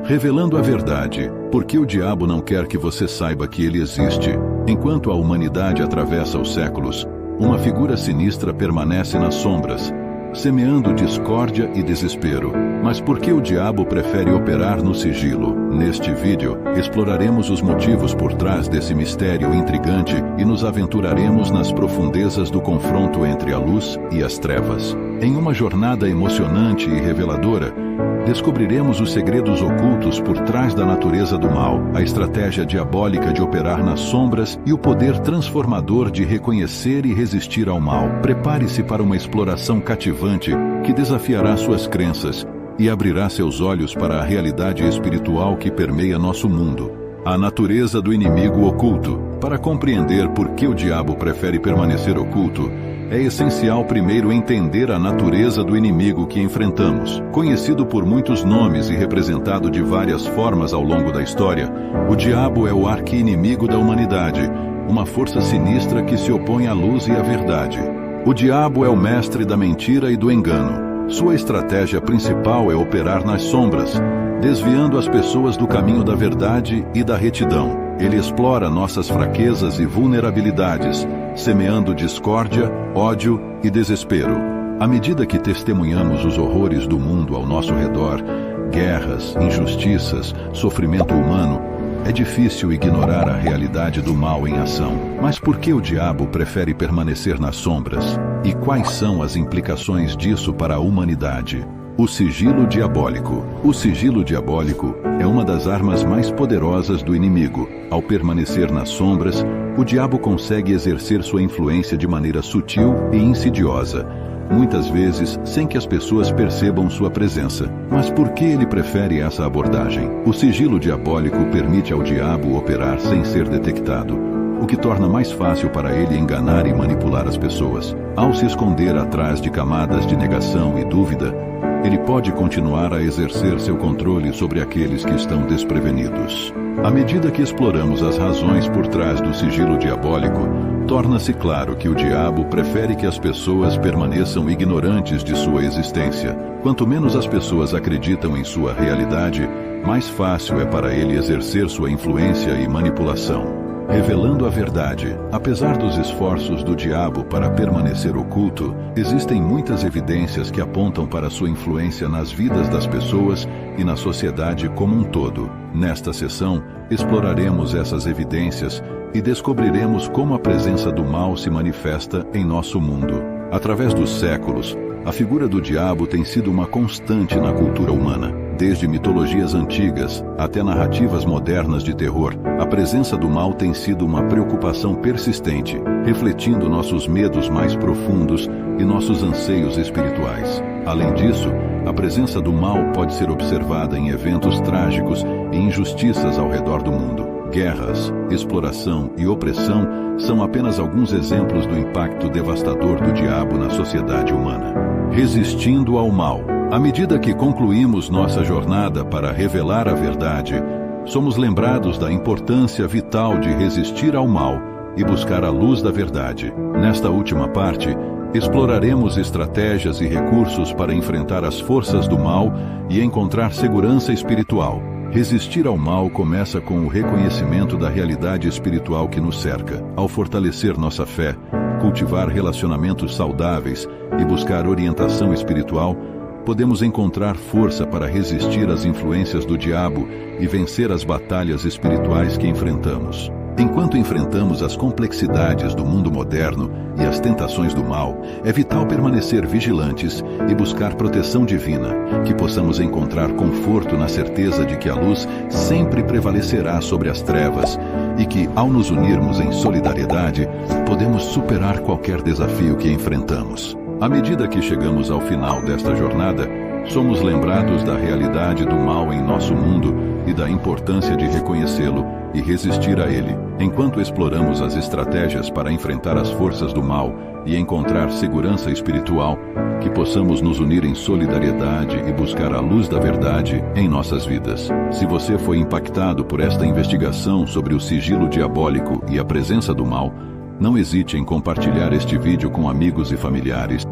Revelando a verdade, porque o diabo não quer que você saiba que ele existe. Enquanto a humanidade atravessa os séculos, uma figura sinistra permanece nas sombras, semeando discórdia e desespero. Mas por que o diabo prefere operar no sigilo? Neste vídeo, exploraremos os motivos por trás desse mistério intrigante e nos aventuraremos nas profundezas do confronto entre a luz e as trevas. Em uma jornada emocionante e reveladora, descobriremos os segredos ocultos por trás da natureza do mal, a estratégia diabólica de operar nas sombras e o poder transformador de reconhecer e resistir ao mal. Prepare-se para uma exploração cativante que desafiará suas crenças e abrirá seus olhos para a realidade espiritual que permeia nosso mundo. A natureza do inimigo oculto. Para compreender por que o diabo prefere permanecer oculto, é essencial primeiro entender a natureza do inimigo que enfrentamos. Conhecido por muitos nomes e representado de várias formas ao longo da história, o diabo é o arqui-inimigo da humanidade, uma força sinistra que se opõe à luz e à verdade. O diabo é o mestre da mentira e do engano. Sua estratégia principal é operar nas sombras, desviando as pessoas do caminho da verdade e da retidão. Ele explora nossas fraquezas e vulnerabilidades, semeando discórdia, ódio e desespero. À medida que testemunhamos os horrores do mundo ao nosso redor, guerras, injustiças, sofrimento humano, é difícil ignorar a realidade do mal em ação. Mas por que o diabo prefere permanecer nas sombras? E quais são as implicações disso para a humanidade? O sigilo diabólico. O sigilo diabólico é uma das armas mais poderosas do inimigo. Ao permanecer nas sombras, o diabo consegue exercer sua influência de maneira sutil e insidiosa, muitas vezes sem que as pessoas percebam sua presença. Mas por que ele prefere essa abordagem? O sigilo diabólico permite ao diabo operar sem ser detectado, o que torna mais fácil para ele enganar e manipular as pessoas. Ao se esconder atrás de camadas de negação e dúvida, ele pode continuar a exercer seu controle sobre aqueles que estão desprevenidos. À medida que exploramos as razões por trás do sigilo diabólico, torna-se claro que o diabo prefere que as pessoas permaneçam ignorantes de sua existência. Quanto menos as pessoas acreditam em sua realidade, mais fácil é para ele exercer sua influência e manipulação. Revelando a verdade. Apesar dos esforços do diabo para permanecer oculto, existem muitas evidências que apontam para sua influência nas vidas das pessoas e na sociedade como um todo. Nesta sessão, exploraremos essas evidências e descobriremos como a presença do mal se manifesta em nosso mundo. Através dos séculos, a figura do diabo tem sido uma constante na cultura humana. Desde mitologias antigas até narrativas modernas de terror, a presença do mal tem sido uma preocupação persistente, refletindo nossos medos mais profundos e nossos anseios espirituais. Além disso, a presença do mal pode ser observada em eventos trágicos e injustiças ao redor do mundo. Guerras, exploração e opressão são apenas alguns exemplos do impacto devastador do diabo na sociedade humana. Resistindo ao mal. À medida que concluímos nossa jornada para revelar a verdade, somos lembrados da importância vital de resistir ao mal e buscar a luz da verdade. Nesta última parte, exploraremos estratégias e recursos para enfrentar as forças do mal e encontrar segurança espiritual. Resistir ao mal começa com o reconhecimento da realidade espiritual que nos cerca. Ao fortalecer nossa fé, cultivar relacionamentos saudáveis e buscar orientação espiritual, podemos encontrar força para resistir às influências do diabo e vencer as batalhas espirituais que enfrentamos. Enquanto enfrentamos as complexidades do mundo moderno e as tentações do mal, é vital permanecer vigilantes e buscar proteção divina, que possamos encontrar conforto na certeza de que a luz sempre prevalecerá sobre as trevas e que, ao nos unirmos em solidariedade, podemos superar qualquer desafio que enfrentamos. À medida que chegamos ao final desta jornada, somos lembrados da realidade do mal em nosso mundo e da importância de reconhecê-lo e resistir a ele. Enquanto exploramos as estratégias para enfrentar as forças do mal e encontrar segurança espiritual, que possamos nos unir em solidariedade e buscar a luz da verdade em nossas vidas. Se você foi impactado por esta investigação sobre o sigilo diabólico e a presença do mal, não hesite em compartilhar este vídeo com amigos e familiares.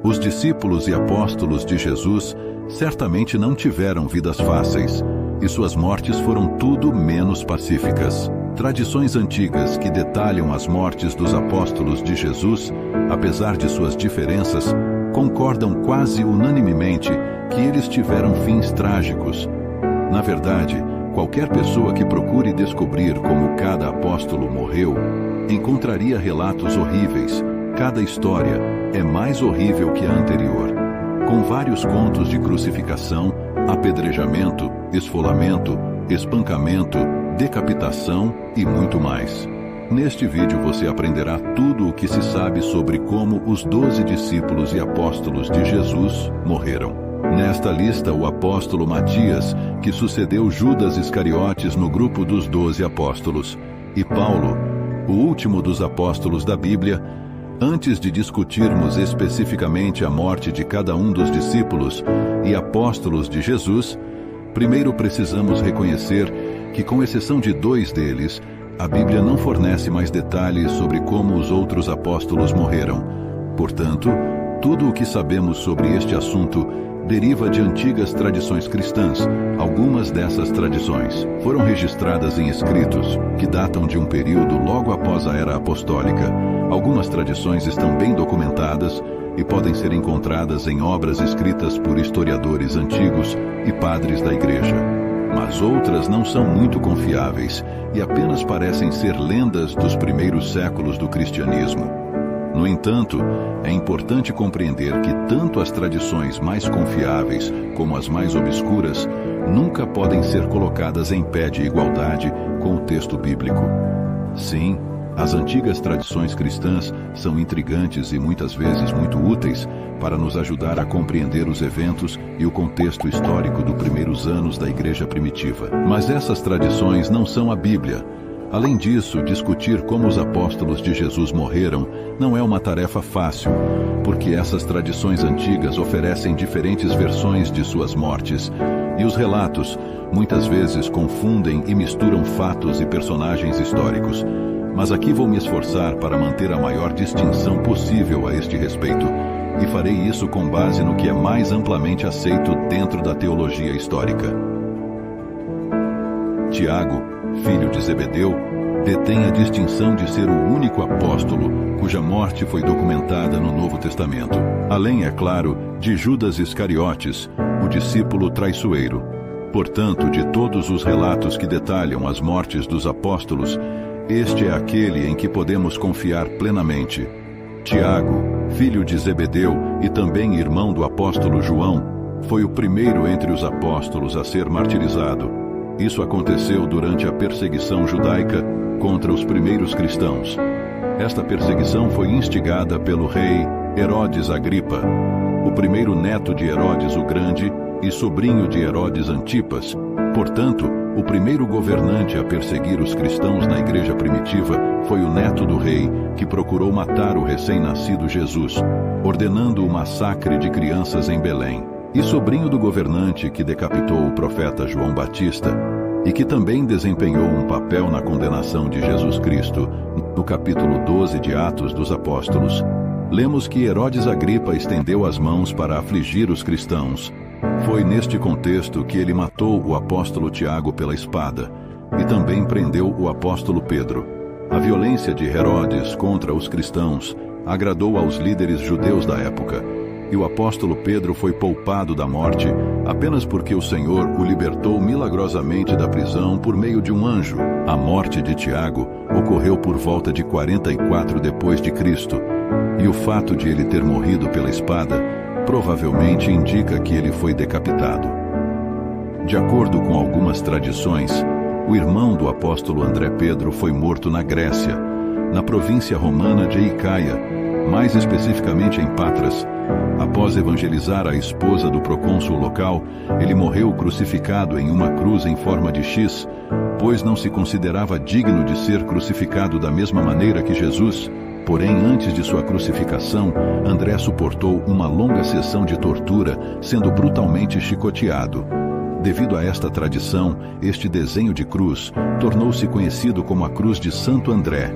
Os discípulos e apóstolos de Jesus certamente não tiveram vidas fáceis, e suas mortes foram tudo menos pacíficas. Tradições antigas que detalham as mortes dos apóstolos de Jesus, apesar de suas diferenças, concordam quase unanimemente que eles tiveram fins trágicos. Na verdade, qualquer pessoa que procure descobrir como cada apóstolo morreu, encontraria relatos horríveis. Cada história é mais horrível que a anterior, com vários contos de crucificação, apedrejamento, esfolamento, espancamento, decapitação e muito mais. Neste vídeo você aprenderá tudo o que se sabe sobre como os 12 discípulos e apóstolos de Jesus morreram. Nesta lista, o apóstolo Matias, que sucedeu Judas Iscariotes no grupo dos 12 apóstolos, e Paulo, o último dos apóstolos da Bíblia. Antes de discutirmos especificamente a morte de cada um dos discípulos e apóstolos de Jesus, primeiro precisamos reconhecer que, com exceção de 2 deles, a Bíblia não fornece mais detalhes sobre como os outros apóstolos morreram. Portanto, tudo o que sabemos sobre este assunto deriva de antigas tradições cristãs. Algumas dessas tradições foram registradas em escritos que datam de um período logo após a Era Apostólica. Algumas tradições estão bem documentadas e podem ser encontradas em obras escritas por historiadores antigos e padres da Igreja. Mas outras não são muito confiáveis e apenas parecem ser lendas dos primeiros séculos do cristianismo. No entanto, é importante compreender que tanto as tradições mais confiáveis como as mais obscuras nunca podem ser colocadas em pé de igualdade com o texto bíblico. Sim, as antigas tradições cristãs são intrigantes e muitas vezes muito úteis para nos ajudar a compreender os eventos e o contexto histórico dos primeiros anos da Igreja primitiva. Mas essas tradições não são a Bíblia. Além disso, discutir como os apóstolos de Jesus morreram não é uma tarefa fácil, porque essas tradições antigas oferecem diferentes versões de suas mortes, e os relatos muitas vezes confundem e misturam fatos e personagens históricos. Mas aqui vou me esforçar para manter a maior distinção possível a este respeito, e farei isso com base no que é mais amplamente aceito dentro da teologia histórica. Tiago, filho de Zebedeu, detém a distinção de ser o único apóstolo cuja morte foi documentada no Novo Testamento. Além, é claro, de Judas Iscariotes, o discípulo traiçoeiro. Portanto, de todos os relatos que detalham as mortes dos apóstolos, este é aquele em que podemos confiar plenamente. Tiago, filho de Zebedeu e também irmão do apóstolo João, foi o primeiro entre os apóstolos a ser martirizado. Isso aconteceu durante a perseguição judaica contra os primeiros cristãos. Esta perseguição foi instigada pelo rei Herodes Agripa, o primeiro neto de Herodes o Grande e sobrinho de Herodes Antipas. Portanto, o primeiro governante a perseguir os cristãos na igreja primitiva foi o neto do rei, que procurou matar o recém-nascido Jesus, ordenando o massacre de crianças em Belém. E sobrinho do governante que decapitou o profeta João Batista, e que também desempenhou um papel na condenação de Jesus Cristo, no capítulo 12 de Atos dos Apóstolos. Lemos que Herodes Agripa estendeu as mãos para afligir os cristãos. Foi neste contexto que ele matou o apóstolo Tiago pela espada, e também prendeu o apóstolo Pedro. A violência de Herodes contra os cristãos agradou aos líderes judeus da época, e o apóstolo Pedro foi poupado da morte apenas porque o Senhor o libertou milagrosamente da prisão por meio de um anjo. A morte de Tiago ocorreu por volta de 44 depois de Cristo, e o fato de ele ter morrido pela espada provavelmente indica que ele foi decapitado. De acordo com algumas tradições, o irmão do apóstolo André Pedro foi morto na Grécia, na província romana de Icaia, mais especificamente em Patras. Após evangelizar a esposa do procônsul local, ele morreu crucificado em uma cruz em forma de X, pois não se considerava digno de ser crucificado da mesma maneira que Jesus. Porém, antes de sua crucificação, André suportou uma longa sessão de tortura, sendo brutalmente chicoteado. Devido a esta tradição, este desenho de cruz tornou-se conhecido como a Cruz de Santo André.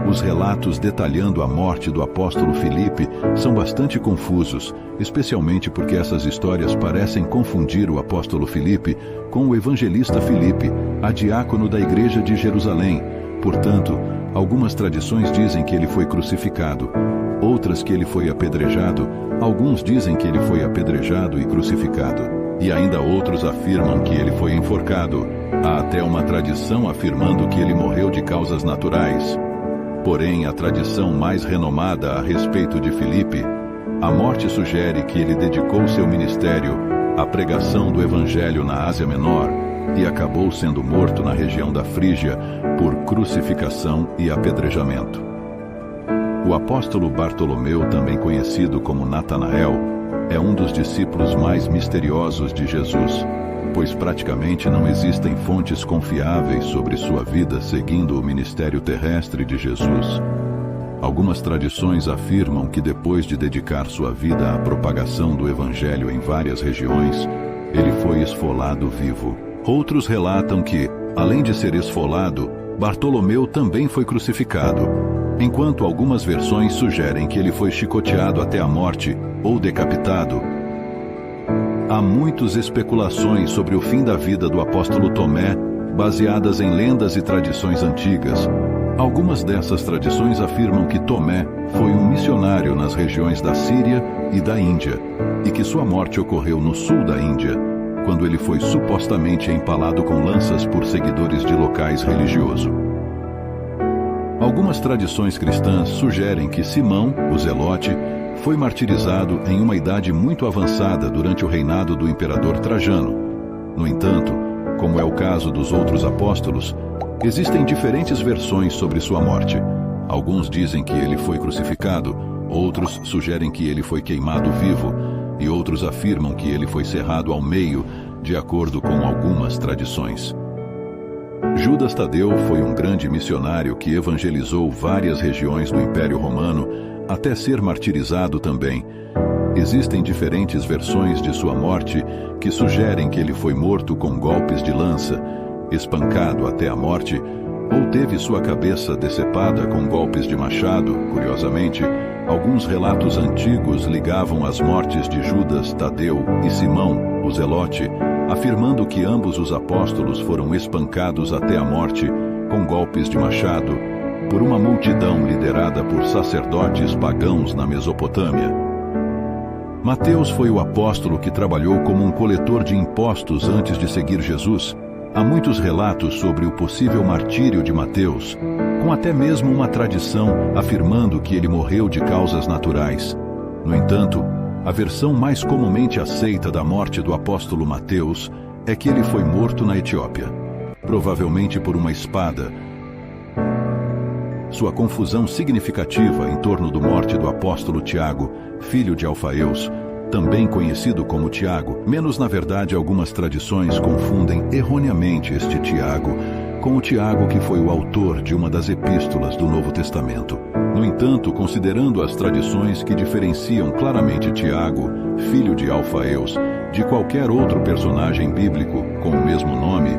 Os relatos detalhando a morte do apóstolo Filipe são bastante confusos, especialmente porque essas histórias parecem confundir o apóstolo Filipe com o evangelista Filipe, a diácono da igreja de Jerusalém. Portanto, algumas tradições dizem que ele foi crucificado, outras que ele foi apedrejado, alguns dizem que ele foi apedrejado e crucificado, e ainda outros afirmam que ele foi enforcado. Há até uma tradição afirmando que ele morreu de causas naturais. Porém, a tradição mais renomada a respeito de Filipe, a morte sugere que ele dedicou seu ministério à pregação do evangelho na Ásia Menor e acabou sendo morto na região da Frígia por crucificação e apedrejamento. O apóstolo Bartolomeu, também conhecido como Natanael, é um dos discípulos mais misteriosos de Jesus, pois praticamente não existem fontes confiáveis sobre sua vida seguindo o ministério terrestre de Jesus. Algumas tradições afirmam que depois de dedicar sua vida à propagação do evangelho em várias regiões, ele foi esfolado vivo. Outros relatam que, além de ser esfolado, Bartolomeu também foi crucificado, enquanto algumas versões sugerem que ele foi chicoteado até a morte ou decapitado. Há muitas especulações sobre o fim da vida do apóstolo Tomé, baseadas em lendas e tradições antigas. Algumas dessas tradições afirmam que Tomé foi um missionário nas regiões da Síria e da Índia, e que sua morte ocorreu no sul da Índia, quando ele foi supostamente empalado com lanças por seguidores de locais religiosos. Algumas tradições cristãs sugerem que Simão, o Zelote, foi martirizado em uma idade muito avançada durante o reinado do imperador Trajano. No entanto, como é o caso dos outros apóstolos, existem diferentes versões sobre sua morte. Alguns dizem que ele foi crucificado, outros sugerem que ele foi queimado vivo, e outros afirmam que ele foi cerrado ao meio, de acordo com algumas tradições. Judas Tadeu foi um grande missionário que evangelizou várias regiões do Império Romano, até ser martirizado também. Existem diferentes versões de sua morte que sugerem que ele foi morto com golpes de lança, espancado até a morte, ou teve sua cabeça decepada com golpes de machado. Curiosamente, alguns relatos antigos ligavam as mortes de Judas Tadeu e Simão, o Zelote, afirmando que ambos os apóstolos foram espancados até a morte com golpes de machado por uma multidão liderada por sacerdotes pagãos na Mesopotâmia. Mateus foi o apóstolo que trabalhou como um coletor de impostos antes de seguir Jesus. Há muitos relatos sobre o possível martírio de Mateus, com até mesmo uma tradição afirmando que ele morreu de causas naturais. No entanto, a versão mais comumente aceita da morte do apóstolo Mateus é que ele foi morto na Etiópia, provavelmente por uma espada. Sua confusão significativa em torno da morte do apóstolo Tiago, filho de Alfaeus, também conhecido como Tiago, menos na verdade algumas tradições confundem erroneamente este Tiago com o Tiago que foi o autor de uma das epístolas do Novo Testamento. No entanto, considerando as tradições que diferenciam claramente Tiago, filho de Alfaeus, de qualquer outro personagem bíblico com o mesmo nome,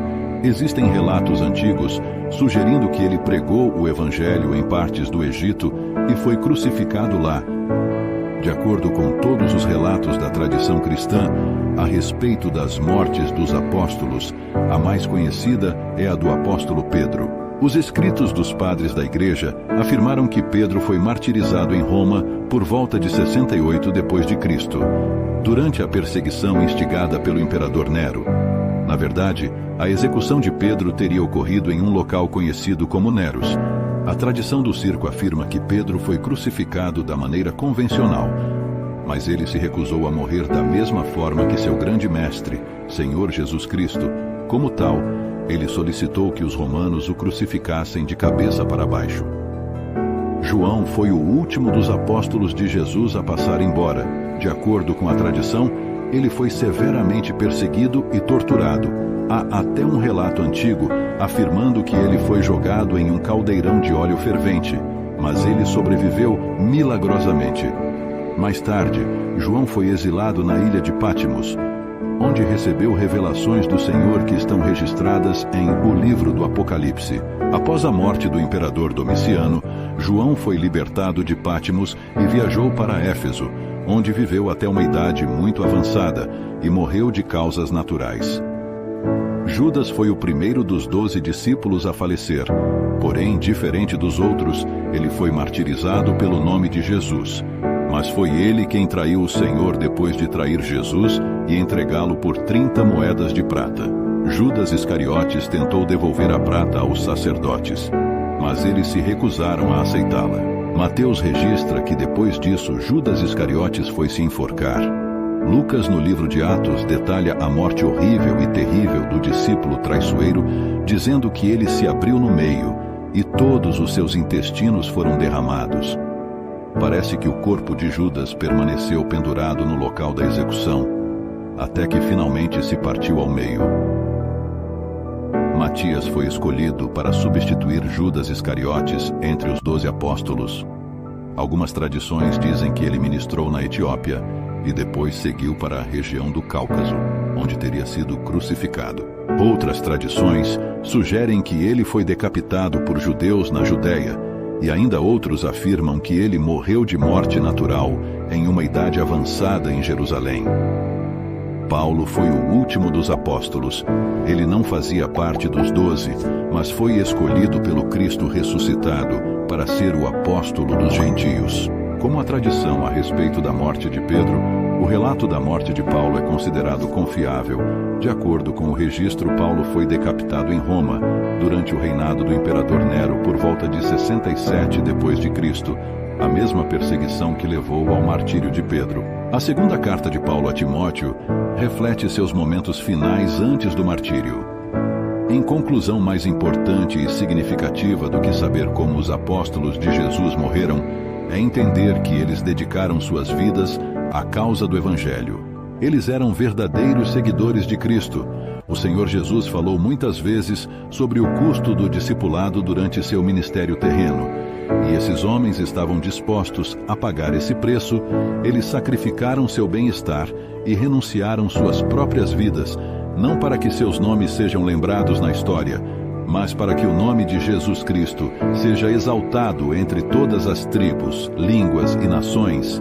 existem relatos antigos sugerindo que ele pregou o evangelho em partes do Egito e foi crucificado lá. De acordo com todos os relatos da tradição cristã a respeito das mortes dos apóstolos, a mais conhecida é a do apóstolo Pedro. Os escritos dos padres da igreja afirmaram que Pedro foi martirizado em Roma por volta de 68 d.C., durante a perseguição instigada pelo imperador Nero. Na verdade, a execução de Pedro teria ocorrido em um local conhecido como Neros. A tradição do circo afirma que Pedro foi crucificado da maneira convencional, mas ele se recusou a morrer da mesma forma que seu grande mestre, Senhor Jesus Cristo. Como tal, ele solicitou que os romanos o crucificassem de cabeça para baixo. João foi o último dos apóstolos de Jesus a passar embora. De acordo com a tradição, ele foi severamente perseguido e torturado. Há até um relato antigo afirmando que ele foi jogado em um caldeirão de óleo fervente, mas ele sobreviveu milagrosamente. Mais tarde, João foi exilado na ilha de Patmos. onde recebeu revelações do Senhor que estão registradas em O Livro do Apocalipse. Após a morte do imperador Domiciano, João foi libertado de Patmos e viajou para Éfeso, onde viveu até uma idade muito avançada e morreu de causas naturais. Judas foi o primeiro dos 12 discípulos a falecer, porém, diferente dos outros, ele foi martirizado pelo nome de Jesus. Mas foi ele quem traiu o Senhor depois de trair Jesus e entregá-lo por 30 moedas de prata. Judas Iscariotes tentou devolver a prata aos sacerdotes, mas eles se recusaram a aceitá-la. Mateus registra que depois disso Judas Iscariotes foi se enforcar. Lucas, no livro de Atos, detalha a morte horrível e terrível do discípulo traiçoeiro, dizendo que ele se abriu no meio e todos os seus intestinos foram derramados. Parece que o corpo de Judas permaneceu pendurado no local da execução, até que finalmente se partiu ao meio. Matias foi escolhido para substituir Judas Iscariotes entre os 12 apóstolos. Algumas tradições dizem que ele ministrou na Etiópia e depois seguiu para a região do Cáucaso, onde teria sido crucificado. Outras tradições sugerem que ele foi decapitado por judeus na Judéia, e ainda outros afirmam que ele morreu de morte natural em uma idade avançada em Jerusalém. Paulo foi o último dos apóstolos. Ele não fazia parte dos 12, mas foi escolhido pelo Cristo ressuscitado para ser o apóstolo dos gentios. Como a tradição a respeito da morte de Pedro, o relato da morte de Paulo é considerado confiável. De acordo com o registro, Paulo foi decapitado em Roma, durante o reinado do imperador Nero, por volta de 67 d.C., a mesma perseguição que levou ao martírio de Pedro. A segunda carta de Paulo a Timóteo reflete seus momentos finais antes do martírio. Em conclusão mais importante e significativa do que saber como os apóstolos de Jesus morreram, é entender que eles dedicaram suas vidas à causa do Evangelho. Eles eram verdadeiros seguidores de Cristo. O Senhor Jesus falou muitas vezes sobre o custo do discipulado durante seu ministério terreno, e esses homens estavam dispostos a pagar esse preço. Eles sacrificaram seu bem-estar e renunciaram suas próprias vidas, não para que seus nomes sejam lembrados na história, mas para que o nome de Jesus Cristo seja exaltado entre todas as tribos, línguas e nações.